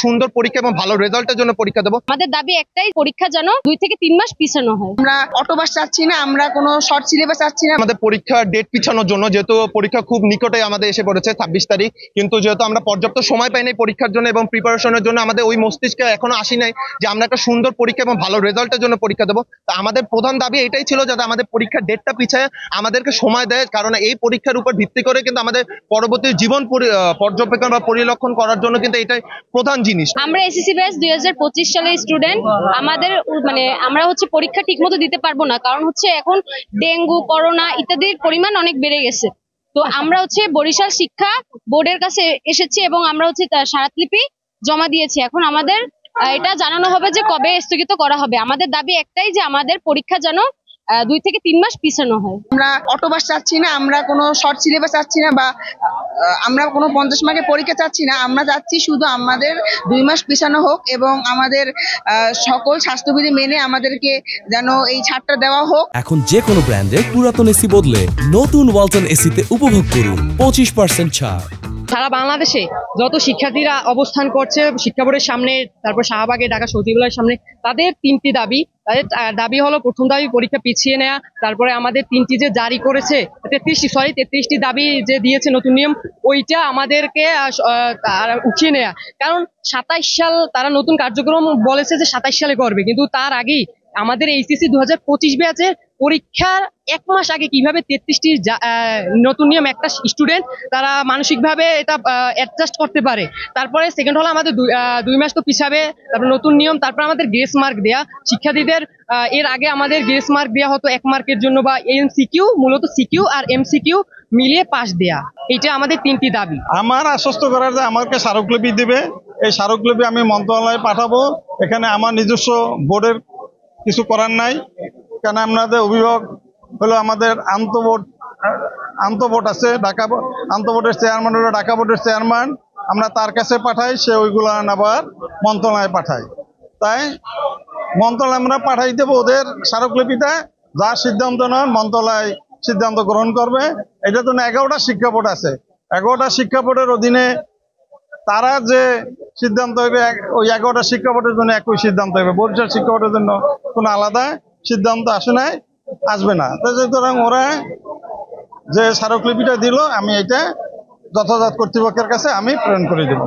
সুন্দর পরীক্ষা এবং ভালো রেজাল্টের জন্য পরীক্ষা দেবো। আমাদের দাবি একটাই, পরীক্ষা যেন 2 থেকে 3 মাস পিছানো হয়। আমরা অটোবাস চাচ্ছি না, আমরা কোনো শর্ট সিলেবাস চাচ্ছি না। আমাদের পরীক্ষার ডেট পিছানোর জন্য, যেহেতু পরীক্ষা খুব নিকটে আমাদের এসে পড়েছে 26 তারিখ, কিন্তু যেহেতু আমরা পর্যাপ্ত সময় পাই নাই পরীক্ষার জন্য এবং প্রিপারেশনের জন্য, আমাদের ওই মস্তিষ্কে এখনো আসি নাই যে আমরা একটা সুন্দর পরীক্ষা এবং ভালো রেজাল্টের জন্য পরীক্ষা দেবো। তা আমাদের প্রধান দাবি এটাই ছিল যাতে আমাদের পরীক্ষার ডেটটা পিছায় আমাদেরকে সময় দেয়, কারণ এই পরীক্ষার উপর ভিত্তি করে কিন্তু আমাদের পরবর্তী জীবন পর্যবেক্ষণ বা পরিলক্ষণ করার জন্য কিন্তু এটাই প্রধান জিনিস। আমরা এসএসসি ব্যাচ 2025 সালের স্টুডেন্ট। আমাদের আমরা পরীক্ষা ঠিকমতো দিতে পারবো না, কারণ এখন ডেঙ্গু, করোনা ইত্যাদির পরিমাণ অনেক বেড়ে গেছে। তো আমরা বরিশাল শিক্ষা বোর্ডের কাছে এসেছি এবং আমরা স্মারকলিপি জমা দিয়েছি। এখন আমাদের এটা জানানো হবে যে কবে স্থগিত করা হবে। আমাদের দাবি একটাই যে আমাদের পরীক্ষা যেন 2 থেকে 3 মাস পিছানো হয়। আমরা অটোবাস চাচ্ছি না, আমরা কোনো শর্ট সিলেবাস চাচ্ছি না, বা আমরা কোনো 50 মার্কের পরীক্ষা চাচ্ছি না। আমরা চাচ্ছি শুধু আমাদের 2 মাস পিছানো হোক এবং আমাদের সকল স্বাস্থ্যবিধি মেনে আমাদেরকে যেন এই ছাড়টা দেওয়া হোক। এখন যে কোনো ব্র্যান্ডের পুরাতন এসি বদলে নতুন ওয়ালটন এসিতে উপভোগ করুন 25% ছাড়। সারা বাংলাদেশে যত শিক্ষার্থীরা অবস্থান করছে শিক্ষা বোর্ডের সামনে, তারপর শাহবাগে, ঢাকা সচিবালয়ের সামনে, তাদের 3টি দাবি। তাদের দাবি হলো, প্রথম দাবি পরীক্ষা পিছিয়ে নেওয়া, তারপরে আমাদের 3টি যে জারি করেছে 33টি দাবি যে দিয়েছে নতুন নিয়ম, ওইটা আমাদেরকে উঠিয়ে নেওয়া। কারণ 27 সাল তারা নতুন কার্যক্রম বলেছে যে 27 সালে করবে, কিন্তু তার আগেই আমাদের এইচএসসি 2025 ব্যাচের পরীক্ষার 1 মাস আগে কিভাবে 33টি নতুন নিয়ম একটা স্টুডেন্ট তারা মানসিকভাবে এটা অ্যাডজাস্ট করতে পারে। তারপরে সেকেন্ড হলো আমাদের 2 মাস তো পিছাবে, তারপর নতুন নিয়ম, তারপর আমাদের গ্রেস মার্ক দেয়া শিক্ষার্থীদের। এর আগে আমাদের গ্রেস মার্ক দেওয়া হতো 1 মার্কের জন্য, বা এমসিকিউ, মূলত সিকিউ আর এমসিকিউ মিলিয়ে পাস দেয়া। এটা আমাদের 3টি দাবি। আমার আশ্বস্ত করার যে আমাকে স্মারকলিপি দিবে, এই স্মারকলিপি আমি মন্ত্রণালয়ে পাঠাবো। এখানে আমার নিজস্ব বোর্ডের কিছু করার নাই, কারণ আমাদের অভিভাবক হলো আমাদের আন্তঃবোর্ড আছে, ঢাকা আন্তঃবোর্ডের চেয়ারম্যান হলো ঢাকা বোর্ডের চেয়ারম্যান। আমরা তার কাছে পাঠাই, সে ওইগুলো আবার মন্ত্রণালয়ে পাঠায়। তাই মন্ত্রণালয় আমরা পাঠাই দেবো ওদের স্মারকলিপিটা, যা সিদ্ধান্ত নেন মন্ত্রণালয় সিদ্ধান্ত গ্রহণ করবে। এটা তো 11টা শিক্ষা বোর্ড আছে, 11টা শিক্ষা বোর্ডের অধীনে তারা যে সিদ্ধান্ত হবে, ওই 11টা শিক্ষা বোর্ডের জন্য একই সিদ্ধান্ত হবে। বরিশাল শিক্ষা বোর্ডের জন্য কোনো আলাদা সিদ্ধান্ত আসবে না। সুতরাং ওরা যে স্মারকলিপিটা দিল, আমি এটা যথাযথ কর্তৃপক্ষের কাছে আমি প্রেরণ করে দেব।